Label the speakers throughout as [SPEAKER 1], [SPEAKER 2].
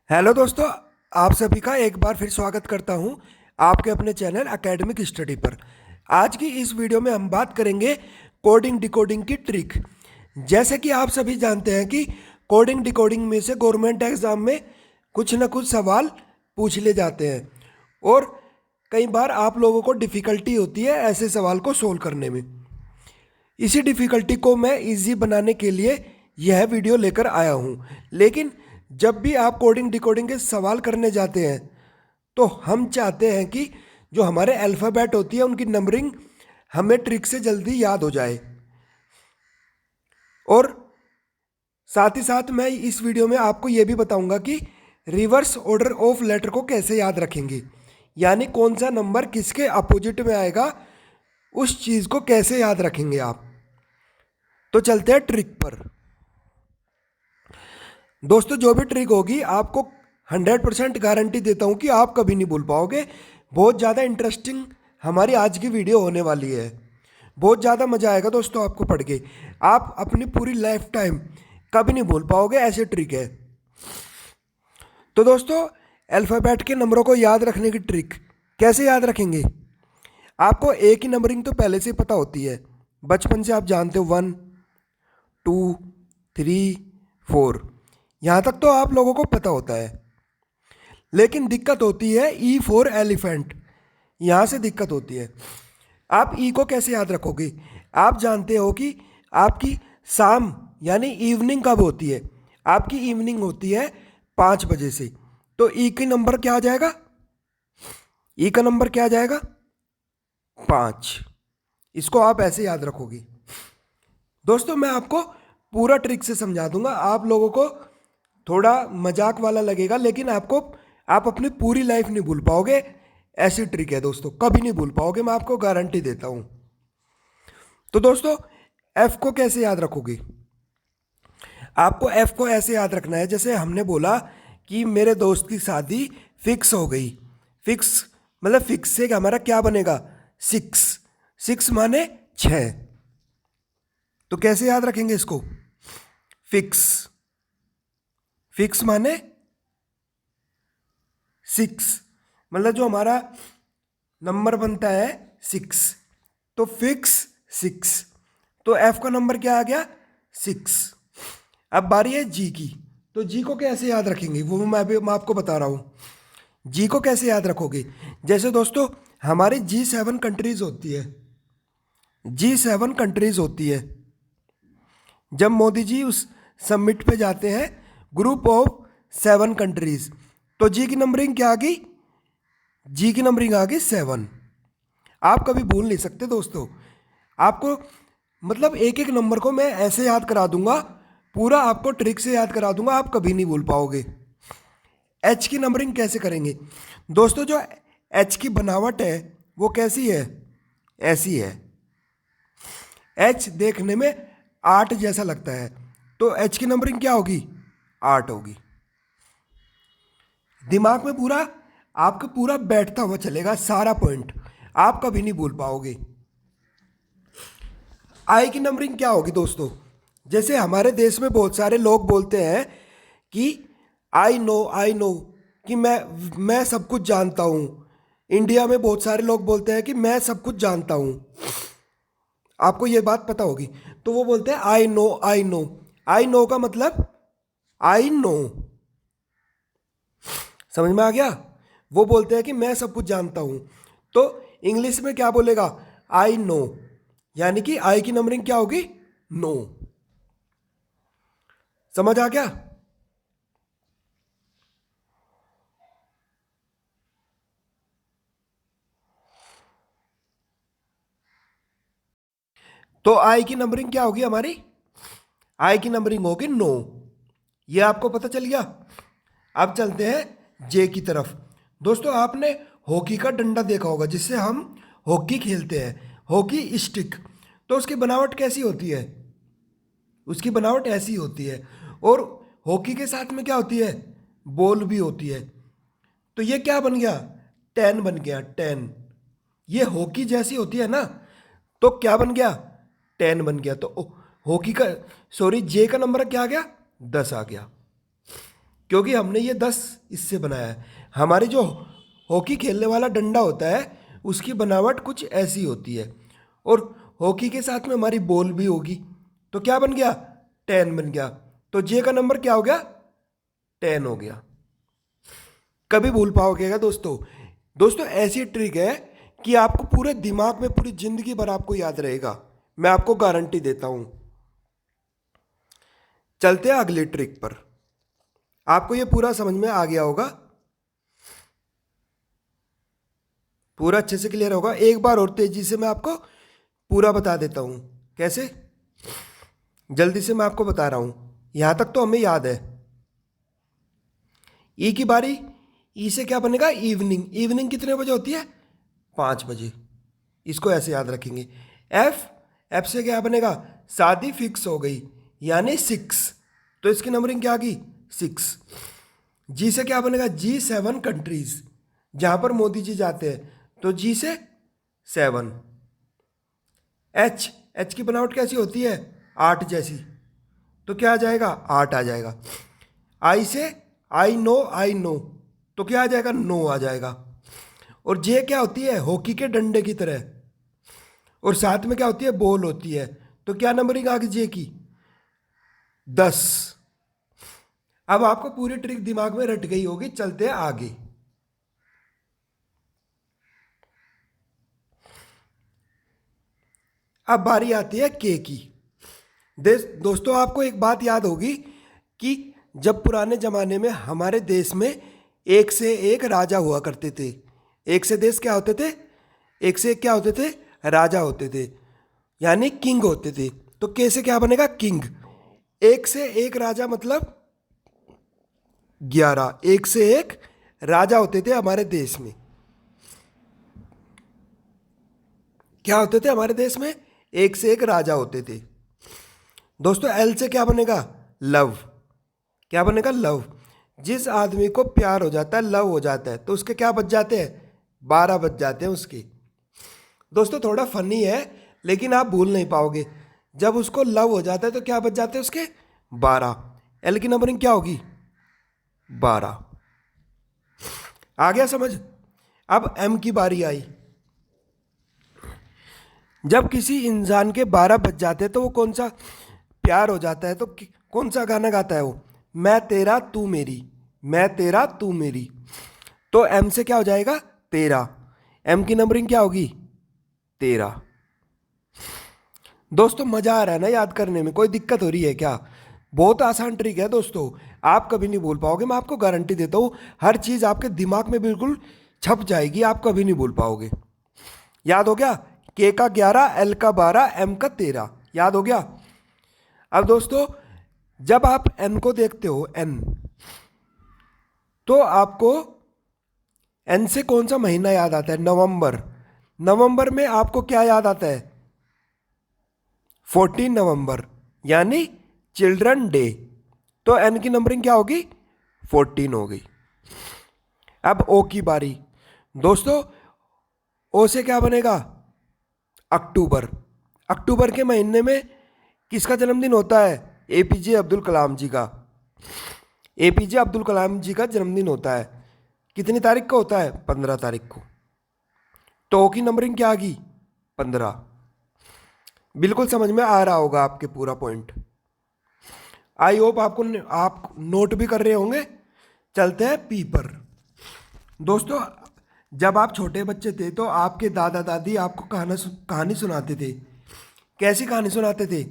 [SPEAKER 1] Hello दोस्तों, आप सभी का एक बार फिर स्वागत करता हूं आपके अपने चैनल एकेडमिक स्टडी पर। आज की इस वीडियो में हम बात करेंगे कोडिंग डिकोडिंग की ट्रिक। जैसे कि आप सभी जानते हैं कि कोडिंग डिकोडिंग में से गवर्नमेंट एग्जाम में कुछ ना कुछ सवाल पूछ ले जाते हैं और कई बार आप लोगों को डिफ़िकल्टी होती है ऐसे सवाल को सोल्व करने में। इसी डिफ़िकल्टी को मैं इजी बनाने के लिए यह वीडियो लेकर आया हूँ। लेकिन जब भी आप कोडिंग डिकोडिंग के सवाल करने जाते हैं तो हम चाहते हैं कि जो हमारे अल्फ़ाबेट होती है उनकी नंबरिंग हमें ट्रिक से जल्दी याद हो जाए। और साथ ही साथ मैं इस वीडियो में आपको ये भी बताऊंगा कि रिवर्स ऑर्डर ऑफ लेटर को कैसे याद रखेंगे, यानी कौन सा नंबर किसके अपोजिट में आएगा, उस चीज़ को कैसे याद रखेंगे आप। तो चलते हैं ट्रिक पर। दोस्तों, जो भी ट्रिक होगी आपको 100% गारंटी देता हूँ कि आप कभी नहीं भूल पाओगे। बहुत ज़्यादा इंटरेस्टिंग हमारी आज की वीडियो होने वाली है। बहुत ज़्यादा मज़ा आएगा दोस्तों आपको पढ़ के। आप अपनी पूरी लाइफ टाइम कभी नहीं भूल पाओगे, ऐसे ट्रिक है। तो दोस्तों, अल्फ़ाबेट के नंबरों को याद रखने की ट्रिक कैसे याद रखेंगे। आपको एक ही नंबरिंग तो पहले से पता होती है, बचपन से आप जानते हो 1 2 3 4, यहाँ तक तो आप लोगों को पता होता है। लेकिन दिक्कत होती है ई फॉर एलिफेंट, यहाँ से दिक्कत होती है। आप ई को कैसे याद रखोगे। आप जानते हो कि आपकी शाम यानी इवनिंग कब होती है। आपकी इवनिंग होती है 5 बजे से। तो ई की नंबर क्या आ जाएगा, ई का नंबर क्या आ जाएगा 5। इसको आप ऐसे याद रखोगे। दोस्तों, मैं आपको पूरा ट्रिक से समझा दूंगा। आप लोगों को थोड़ा मजाक वाला लगेगा, लेकिन आप अपनी पूरी लाइफ नहीं भूल पाओगे। ऐसी ट्रिक है दोस्तों, कभी नहीं भूल पाओगे, मैं आपको गारंटी देता हूं। तो दोस्तों, एफ को कैसे याद रखोगे। आपको एफ को ऐसे याद रखना है, जैसे हमने बोला कि मेरे दोस्त की शादी फिक्स हो गई। फिक्स मतलब फिक्स से हमारा क्या बनेगा 6। 6 माने 6। तो कैसे याद रखेंगे इसको, फिक्स। फिक्स माने 6, मतलब जो हमारा नंबर बनता है 6, तो फिक्स 6। तो एफ का नंबर क्या आ गया 6। अब बारी है जी की। तो जी को कैसे याद रखेंगे वो मैं आपको बता रहा हूं। जी को कैसे याद रखोगे, जैसे दोस्तों हमारी G7 कंट्रीज होती है। G7 कंट्रीज होती है। जब मोदी जी उस समिट पे जाते हैं, ग्रुप ऑफ 7 कंट्रीज, तो जी की नंबरिंग क्या आ गई, जी की नंबरिंग आ गई 7। आप कभी भूल नहीं सकते दोस्तों। आपको मतलब एक एक नंबर को मैं ऐसे याद करा दूंगा, पूरा आपको ट्रिक से याद करा दूंगा, आप कभी नहीं भूल पाओगे। एच की नंबरिंग कैसे करेंगे दोस्तों, जो एच की बनावट है वो कैसी है, ऐसी है। एच देखने में 8 जैसा लगता है, तो एच की नंबरिंग क्या होगी 8 होगी। दिमाग में पूरा आपका पूरा बैठता हुआ चलेगा सारा पॉइंट, आप कभी नहीं भूल पाओगे। आई की नंबरिंग क्या होगी दोस्तों, जैसे हमारे देश में बहुत सारे लोग बोलते हैं कि आई नो कि मैं सब कुछ जानता हूँ। इंडिया में बहुत सारे लोग बोलते हैं कि मैं सब कुछ जानता हूँ, आपको ये बात पता होगी। तो वो बोलते हैं I know I know. I know का मतलब आई नो, समझ में आ गया। वो बोलते हैं कि मैं सब कुछ जानता हूं, तो इंग्लिश में क्या बोलेगा आई नो, यानी कि आई की नंबरिंग क्या होगी नो। समझ आ गया। तो आई की नंबरिंग क्या होगी हमारी, आई की नंबरिंग होगी नो। ये आपको पता चल गया। अब चलते हैं जे की तरफ। दोस्तों, आपने हॉकी का डंडा देखा होगा जिससे हम हॉकी खेलते हैं, हॉकी स्टिक। तो उसकी बनावट कैसी होती है, उसकी बनावट ऐसी होती है। और हॉकी के साथ में क्या होती है, बॉल भी होती है। तो ये क्या बन गया 10 बन गया 10। ये हॉकी जैसी होती है ना, तो क्या बन गया 10 बन गया। तो हॉकी का सॉरी जे का नंबर क्या आ गया 10 आ गया। क्योंकि हमने ये 10 इससे बनाया है। हमारी जो हॉकी खेलने वाला डंडा होता है उसकी बनावट कुछ ऐसी होती है, और हॉकी के साथ में हमारी बॉल भी होगी। तो क्या बन गया? 10 बन गया। तो जे का नंबर क्या हो गया? 10 हो गया। कभी भूल पाओगे क्या दोस्तों? दोस्तों ऐसी ट्रिक है कि आपको पूरे दिमाग में पूरी जिंदगी भर आपको याद रहेगा, मैं आपको गारंटी देता हूं। चलते हैं अगली ट्रिक पर। आपको ये पूरा समझ में आ गया होगा, पूरा अच्छे से क्लियर होगा। एक बार और तेजी से मैं आपको पूरा बता देता हूं। कैसे? जल्दी से मैं आपको बता रहा हूं, यहां तक तो हमें याद है। ई की बारी, ई से क्या बनेगा? इवनिंग। इवनिंग कितने बजे होती है? 5 बजे। इसको ऐसे याद रखेंगे। एफ, एफ से क्या बनेगा? शादी फिक्स हो गई, यानी 6। तो इसकी नंबरिंग क्या आ गई? 6। जी से क्या बनेगा? जी 7 कंट्रीज, जहां पर मोदी जी जाते हैं, तो जी से 7। एच, एच की बनावट कैसी होती है? 8 जैसी, तो क्या आ जाएगा? 8 आ जाएगा। आई से आई नो, तो क्या आ जाएगा? 9 आ जाएगा। और जे क्या होती है? हॉकी के डंडे की तरह, और साथ में क्या होती है? बॉल होती है। तो क्या नंबरिंग आ गई जे की? 10। अब आपको पूरी ट्रिक दिमाग में रट गई होगी। चलते हैं आगे। अब बारी आती है के की। दोस्तों आपको एक बात याद होगी कि जब पुराने जमाने में हमारे देश में एक से एक राजा हुआ करते थे। एक से देश क्या होते थे? एक से एक क्या होते थे? राजा होते थे, यानी किंग होते थे। तो के से क्या बनेगा? किंग। एक से एक राजा मतलब 11। एक से एक राजा होते थे हमारे देश में। क्या होते थे हमारे देश में? एक से एक राजा होते थे। दोस्तों एल से क्या बनेगा? लव। क्या बनेगा? लव। जिस आदमी को प्यार हो जाता है, लव हो जाता है, तो उसके क्या बच जाते हैं? 12 बच जाते हैं उसके। दोस्तों थोड़ा फनी है, लेकिन आप भूल नहीं पाओगे। जब उसको लव हो जाता है तो क्या बच जाते हैं उसके? 12। एल की नंबरिंग क्या होगी? 12। आ गया समझ? अब एम की बारी आई। जब किसी इंसान के 12 बज जाते हैं तो वो कौन सा प्यार हो जाता है, तो कौन सा गाना गाता है वो? मैं तेरा तू मेरी, मैं तेरा तू मेरी। तो एम से क्या हो जाएगा? 13। एम की नंबरिंग क्या होगी? 13। दोस्तों मजा आ रहा है ना याद करने में? कोई दिक्कत हो रही है क्या? बहुत आसान ट्रिक है दोस्तों, आप कभी नहीं भूल पाओगे, मैं आपको गारंटी देता हूँ। हर चीज आपके दिमाग में बिल्कुल छप जाएगी, आप कभी नहीं भूल पाओगे। याद हो गया? के का 11, एल का 12, एम का 13। याद हो गया? अब दोस्तों जब आप एन को देखते हो, एन, तो आपको एन से कौन सा महीना याद आता है? नवंबर। नवंबर में आपको क्या याद आता है? 14 नवंबर, यानी चिल्ड्रन डे। तो एन की नंबरिंग क्या होगी? 14 हो गई। अब ओ की बारी। दोस्तों ओ से क्या बनेगा? अक्टूबर। अक्टूबर के महीने में किसका जन्मदिन होता है? एपीजे अब्दुल कलाम जी का। एपीजे अब्दुल कलाम जी का जन्मदिन होता है। कितनी तारीख को होता है? 15 तारीख को। तो ओ की नंबरिंग क्या आ गई? 15। बिल्कुल समझ में आ रहा होगा आपके पूरा पॉइंट। आई होप आप नोट भी कर रहे होंगे। चलते हैं पी पर। दोस्तों जब आप छोटे बच्चे थे तो आपके दादा दादी आपको कहानी सुनाते थे। कैसी कहानी सुनाते थे?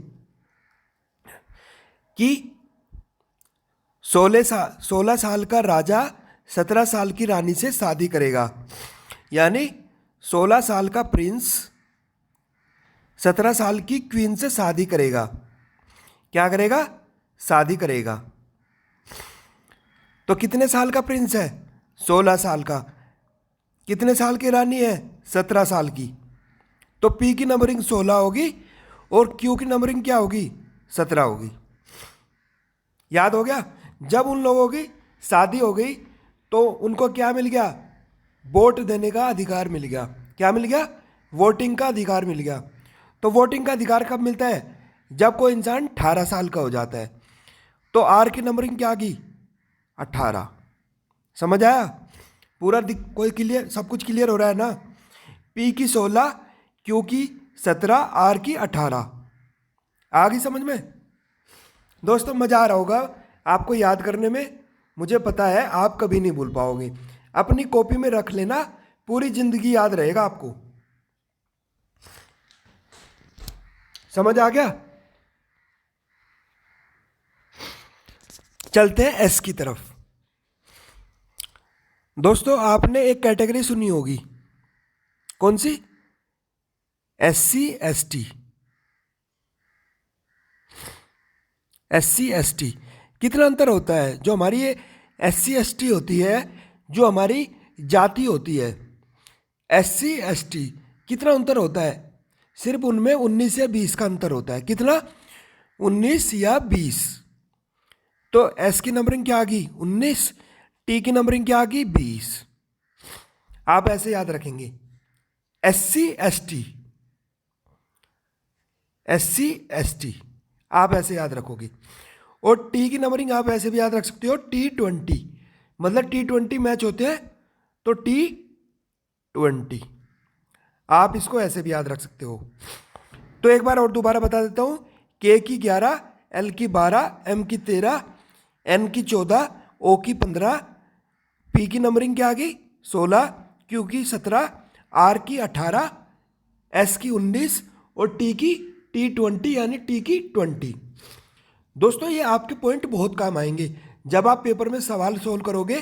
[SPEAKER 1] कि 16 साल का राजा 17 साल की रानी से शादी करेगा, यानी 16 साल का प्रिंस 17 साल की क्वीन से शादी करेगा। क्या करेगा? शादी करेगा। तो कितने साल का प्रिंस है? 16 साल का। कितने साल की रानी है? 17 साल की। तो पी की नंबरिंग 16 होगी और क्यू की नंबरिंग क्या होगी? 17 होगी। याद हो गया? जब उन लोगों की शादी हो गई तो उनको क्या मिल गया? वोट देने का अधिकार मिल गया। क्या मिल गया? वोटिंग का अधिकार मिल गया। तो वोटिंग का अधिकार कब मिलता है? जब कोई इंसान 18 साल का हो जाता है। तो आर की नंबरिंग क्या आ गई? 18। समझ आया? पूरा कोई क्लियर, सब कुछ क्लियर हो रहा है ना? P की 16, Q की 17, R की 18। आ गई समझ में? दोस्तों मज़ा आ रहा होगा आपको याद करने में, मुझे पता है आप कभी नहीं भूल पाओगे। अपनी कॉपी में रख लेना, पूरी जिंदगी याद रहेगा आपको। समझ आ गया? चलते हैं एस की तरफ। दोस्तों आपने एक कैटेगरी सुनी होगी, कौन सी? SC ST। SC ST कितना अंतर होता है? जो हमारी ये SC ST होती है, जो हमारी जाति होती है, SC ST कितना अंतर होता है? सिर्फ उनमें 19 या 20 का अंतर होता है। कितना? 19 या 20। तो S की नंबरिंग क्या आ गई? 19। T की नंबरिंग क्या आ गई? 20। आप ऐसे याद रखेंगे, SC ST, SC ST आप ऐसे याद रखोगे। और T की नंबरिंग आप ऐसे भी याद रख सकते हो, T20। मतलब T20 मैच होते हैं तो T20, आप इसको ऐसे भी याद रख सकते हो। तो एक बार और दोबारा बता देता हूँ, K की 11, L की 12, M की 13, N की 14, O की 15, P की नंबरिंग क्या आ गई? 16, Q की 17, R की 18, S की 19 और T की T20 यानी T की 20। दोस्तों ये आपके पॉइंट बहुत काम आएंगे। जब आप पेपर में सवाल सोल्व करोगे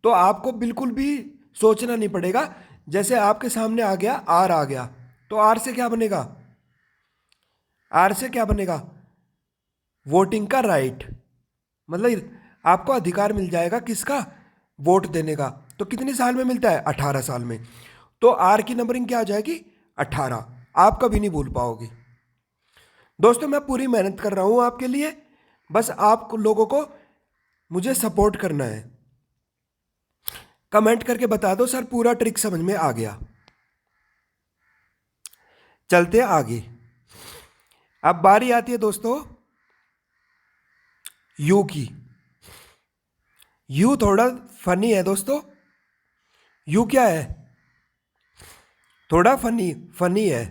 [SPEAKER 1] तो आपको बिल्कुल भी सोचना नहीं पड़ेगा। जैसे आपके सामने आ गया, R आ गया, तो R से क्या बनेगा? R से क्या बनेगा? वोटिंग का राइट, मतलब आपको अधिकार मिल जाएगा किसका? वोट देने का। तो कितने साल में मिलता है? 18 साल में। तो आर की नंबरिंग क्या आ जाएगी? 18। आप कभी नहीं भूल पाओगे। दोस्तों मैं पूरी मेहनत कर रहा हूं आपके लिए, बस आप लोगों को मुझे सपोर्ट करना है। कमेंट करके बता दो सर पूरा ट्रिक समझ में आ गया। चलते आगे। अब बारी आती है दोस्तों यू की। यू थोड़ा फनी है दोस्तों। यू क्या है? थोड़ा फनी फनी है।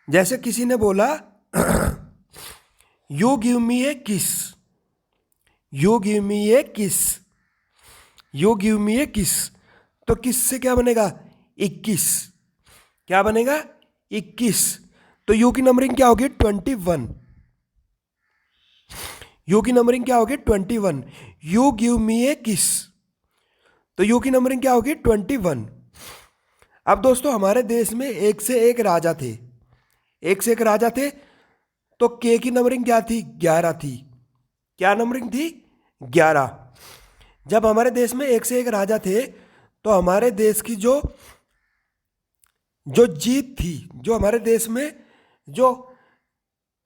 [SPEAKER 1] जैसे किसी ने बोला यू गिव मी ए किस, यू गिव मी ए किस, यू गिव मी ए किस, तो किस से क्या बनेगा? 21। क्या बनेगा? 21। तो यू की नंबरिंग क्या होगी? 21। यू की नंबरिंग क्या होगी? 21। यू गिव मी ए किस, तो यू की नंबरिंग क्या होगी? 21। अब दोस्तों हमारे देश में एक से एक राजा थे, एक से एक राजा थे, तो के की नंबरिंग क्या थी? 11 थी। क्या नंबरिंग थी? 11। जब हमारे देश में एक से एक राजा थे तो हमारे देश की जो जो जीत थी, जो हमारे देश में जो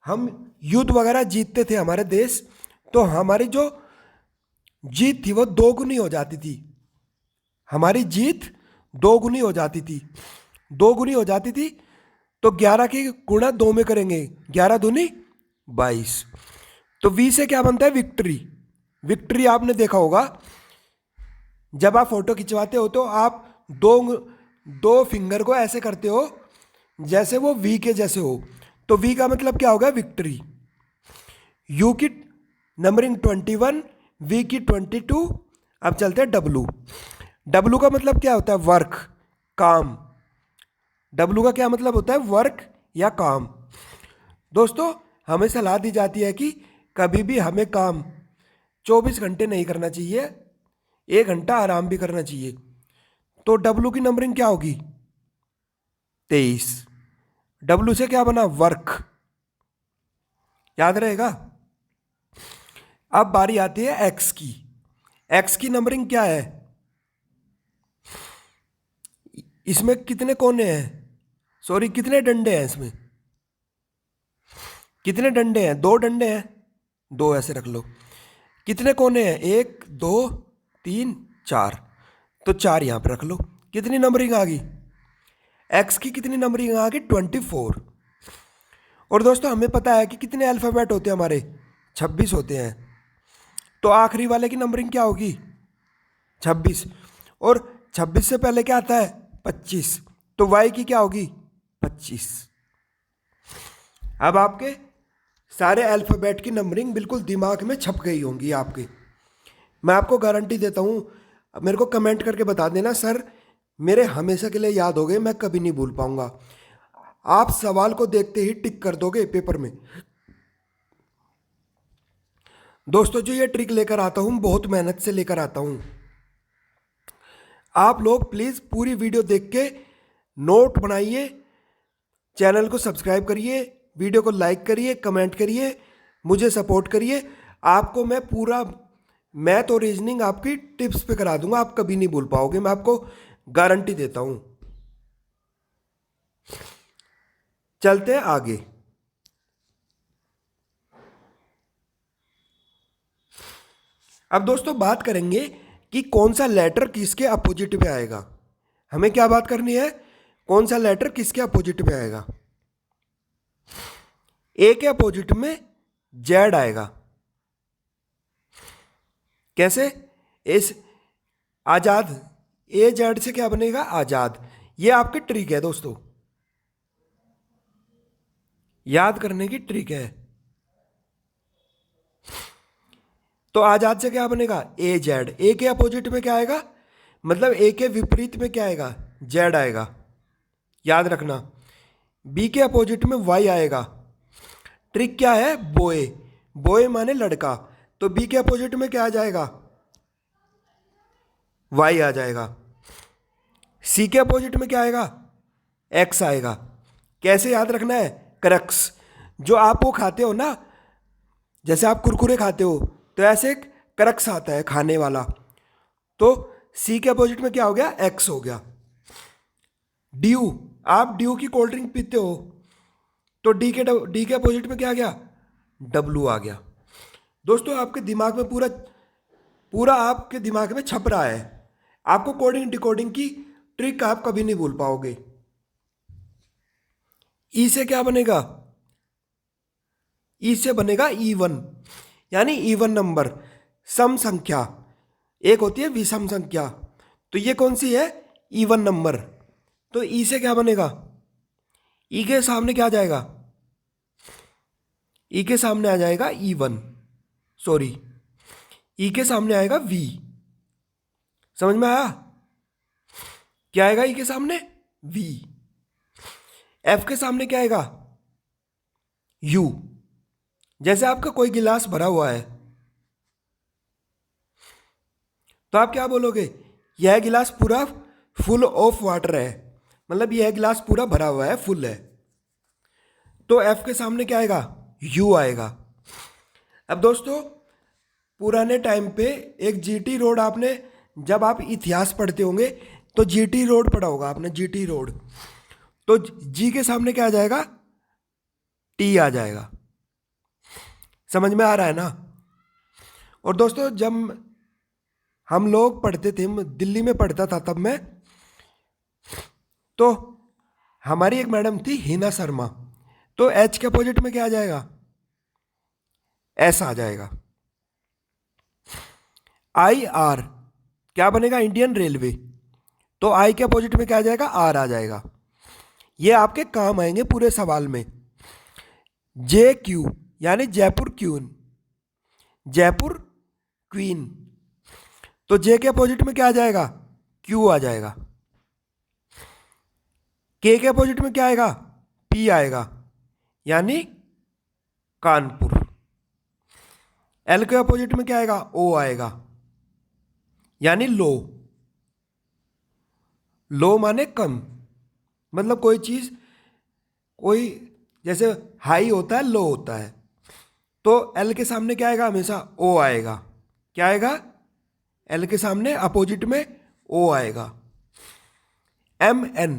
[SPEAKER 1] हम युद्ध वगैरह जीतते थे हमारे देश, तो हमारी जो जीत थी वो 2 गुनी हो जाती थी। हमारी जीत 2 गुनी हो जाती थी, 2 गुनी हो जाती थी। तो 11 की गुणा 2 में करेंगे, 11 दूनी 22। तो वी से क्या बनता है? विक्ट्री। विक्ट्री आपने देखा होगा, जब आप फोटो खिंचवाते हो तो आप दो फिंगर को ऐसे करते हो जैसे वो वी के जैसे हो, तो वी का मतलब क्या होगा? विक्ट्री। यू की नंबरिंग 21, वी की 22। अब चलते हैं डब्लू। डब्लू का मतलब क्या होता है? वर्क, काम। डब्लू का क्या मतलब होता है? वर्क या काम। दोस्तों हमें सलाह दी जाती है कि कभी भी हमें काम 24 घंटे नहीं करना चाहिए, 1 घंटा आराम भी करना चाहिए। तो डब्लू की नंबरिंग क्या होगी? 23। डब्लू से क्या बना? वर्क। याद रहेगा। अब बारी आती है एक्स की। एक्स की नंबरिंग क्या है? इसमें कितने कोने हैं? सॉरी कितने डंडे हैं इसमें? कितने डंडे हैं? 2 डंडे हैं, 2 ऐसे रख लो। कितने कोने हैं? 1 2 3 4, तो 4 यहां पर रख लो। कितनी नंबरिंग आ गई? एक्स की कितनी नंबरिंग आ गई? 24। और दोस्तों हमें पता है कि कितने अल्फ़ाबेट होते हैं हमारे? 26 होते हैं। तो आखिरी वाले की नंबरिंग क्या होगी? 26। और 26 से पहले क्या आता है? 25। तो y की क्या होगी? 25। अब आपके सारे अल्फ़ाबेट की नंबरिंग बिल्कुल दिमाग में छप गई होंगी आपके। मैं आपको गारंटी देता हूँ। अब मेरे को कमेंट करके बता देना, सर मेरे हमेशा के लिए याद हो गए, मैं कभी नहीं भूल पाऊंगा। आप सवाल को देखते ही टिक कर दोगे पेपर में। दोस्तों जो ये ट्रिक लेकर आता हूँ बहुत मेहनत से लेकर आता हूँ। आप लोग प्लीज़ पूरी वीडियो देख के नोट बनाइए, चैनल को सब्सक्राइब करिए, वीडियो को लाइक करिए, कमेंट करिए, मुझे सपोर्ट करिए। आपको मैं पूरा मैथ और रीजनिंग आपकी टिप्स पे करा दूंगा, आप कभी नहीं भूल पाओगे, मैं आपको गारंटी देता हूं। चलते हैं आगे। अब दोस्तों बात करेंगे कि कौन सा लेटर किसके अपोजिट पे आएगा। हमें क्या बात करनी है? कौन सा लेटर किसके अपोजिट पे आएगा? ए के अपोजिट में जेड आएगा। कैसे? इस आजाद, ए जेड से क्या बनेगा? आजाद। ये आपकी ट्रिक है दोस्तों, याद करने की ट्रिक है। तो आजाद से क्या बनेगा? ए जेड। ए के अपोजिट में क्या आएगा? मतलब ए के विपरीत में क्या आएगा? जेड आएगा, याद रखना। बी के अपोजिट में वाई आएगा। ट्रिक क्या है? बॉय। बॉय माने लड़का, तो बी के अपोजिट में क्या आ जाएगा? वाई आ जाएगा। सी के अपोजिट में क्या आएगा? एक्स आएगा। कैसे याद रखना है? क्रक्स। जो आप वो खाते हो ना, जैसे आप कुरकुरे खाते हो तो ऐसे एक क्रक्स आता है खाने वाला, तो सी के अपोजिट में क्या हो गया? एक्स हो गया। ड्यू, आप ड्यू की कोल्ड ड्रिंक पीते हो, तो डी के अपोजिट में क्या आ गया? डब्लू आ गया। दोस्तों आपके दिमाग में पूरा पूरा आपके दिमाग में छप रहा है। आपको कोडिंग डिकोडिंग की ट्रिक आप कभी नहीं भूल पाओगे। ई से क्या बनेगा? ई से बनेगा इवन, यानी इवन नंबर, सम संख्या। एक होती है विषम संख्या, तो ये कौन सी है? Even number. तो ई से क्या बनेगा? ई के सामने क्या आ जाएगा? ई के सामने आ जाएगा इवन, सॉरी, ई के सामने आएगा वी। समझ में आया? क्या आएगा ई के सामने? वी। एफ के सामने क्या आएगा? यू। जैसे आपका कोई गिलास भरा हुआ है, तो आप क्या बोलोगे? यह गिलास पूरा फुल ऑफ वाटर है, मतलब यह गिलास पूरा भरा हुआ है, फुल है। तो एफ के सामने क्या आएगा? यू आएगा। अब दोस्तों पुराने टाइम पे एक जीटी रोड, आपने जब आप इतिहास पढ़ते होंगे तो जीटी रोड पढ़ा होगा आपने, जीटी रोड। तो जी के सामने क्या आ जाएगा? टी आ जाएगा। समझ में आ रहा है ना? और दोस्तों जब हम लोग पढ़ते थे, दिल्ली में पढ़ता था तब मैं, तो हमारी एक मैडम थी हिना शर्मा, तो एच के अपोजिट में क्या आ जाएगा? एस आ जाएगा। आई आर क्या बनेगा? इंडियन रेलवे, तो आई के अपोजिट में क्या आ जाएगा? आर आ जाएगा। ये आपके काम आएंगे पूरे सवाल में। जे क्यू यानी जयपुर क्वीन, जयपुर क्वीन, तो जे के अपोजिट में क्या आ जाएगा? क्यू आ जाएगा। के अपोजिट में क्या आएगा? पी आएगा, यानी कानपुर। एल के अपोजिट में क्या आएगा? ओ आएगा, यानी लो। लो माने कम, मतलब कोई चीज, कोई जैसे हाई होता है, लो होता है, तो एल के सामने क्या आएगा? हमेशा ओ आएगा। क्या आएगा? एल के सामने अपोजिट में ओ आएगा। एम एन,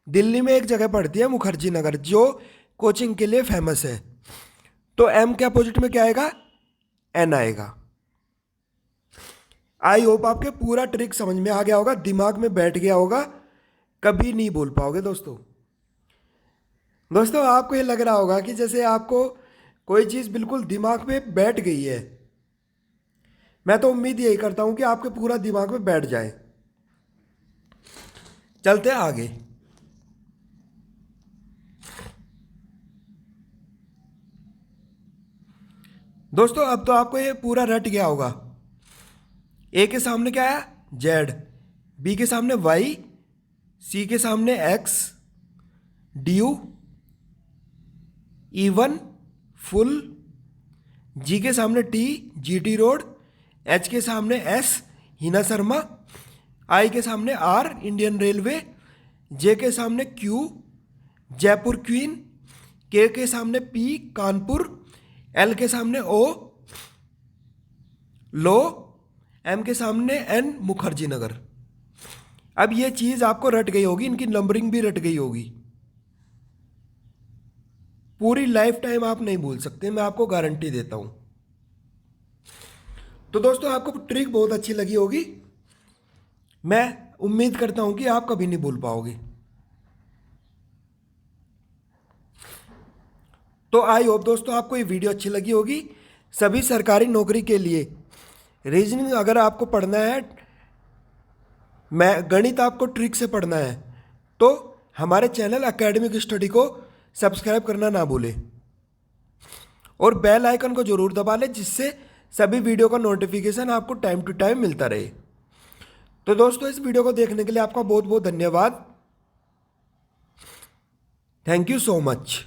[SPEAKER 1] दिल्ली में एक जगह पड़ती है मुखर्जी नगर, जो कोचिंग के लिए फेमस है, तो एम के अपोजिट में क्या आएगा? एन आएगा। आई होप आपके पूरा ट्रिक समझ में आ गया होगा, दिमाग में बैठ गया होगा, कभी नहीं भूल पाओगे दोस्तों। दोस्तों आपको ये लग रहा होगा कि जैसे आपको कोई चीज़ बिल्कुल दिमाग में बैठ गई है, मैं तो उम्मीद यही करता हूं कि आपके पूरा दिमाग में बैठ जाए। चलते हैं आगे। दोस्तों अब तो आपको ये पूरा रट गया होगा। ए के सामने क्या है? जेड। बी के सामने वाई। सी के सामने एक्स। डी यू इवन फुल। जी के सामने टी जीटी रोड। एच के सामने एस हिना शर्मा। आई के सामने आर इंडियन रेलवे। जे के सामने क्यू जयपुर क्वीन। के सामने पी कानपुर। एल के सामने ओ लो। एम के सामने एन मुखर्जी नगर। अब ये चीज आपको रट गई होगी, इनकी नंबरिंग भी रट गई होगी। पूरी लाइफ टाइम आप नहीं भूल सकते, मैं आपको गारंटी देता हूं। तो दोस्तों आपको ट्रिक बहुत अच्छी लगी होगी। मैं उम्मीद करता हूं कि आप कभी नहीं भूल पाओगे। तो आई होप दोस्तों आपको ये वीडियो अच्छी लगी होगी। सभी सरकारी नौकरी के लिए रीजनिंग अगर आपको पढ़ना है, मैं गणित आपको ट्रिक से पढ़ना है, तो हमारे चैनल एकेडमिक स्टडी को सब्सक्राइब करना ना भूलें और बेल आइकन को जरूर दबा लें, जिससे सभी वीडियो का नोटिफिकेशन आपको टाइम टू टाइम मिलता रहे। तो दोस्तों इस वीडियो को देखने के लिए आपका बहुत बहुत धन्यवाद। Thank you so much.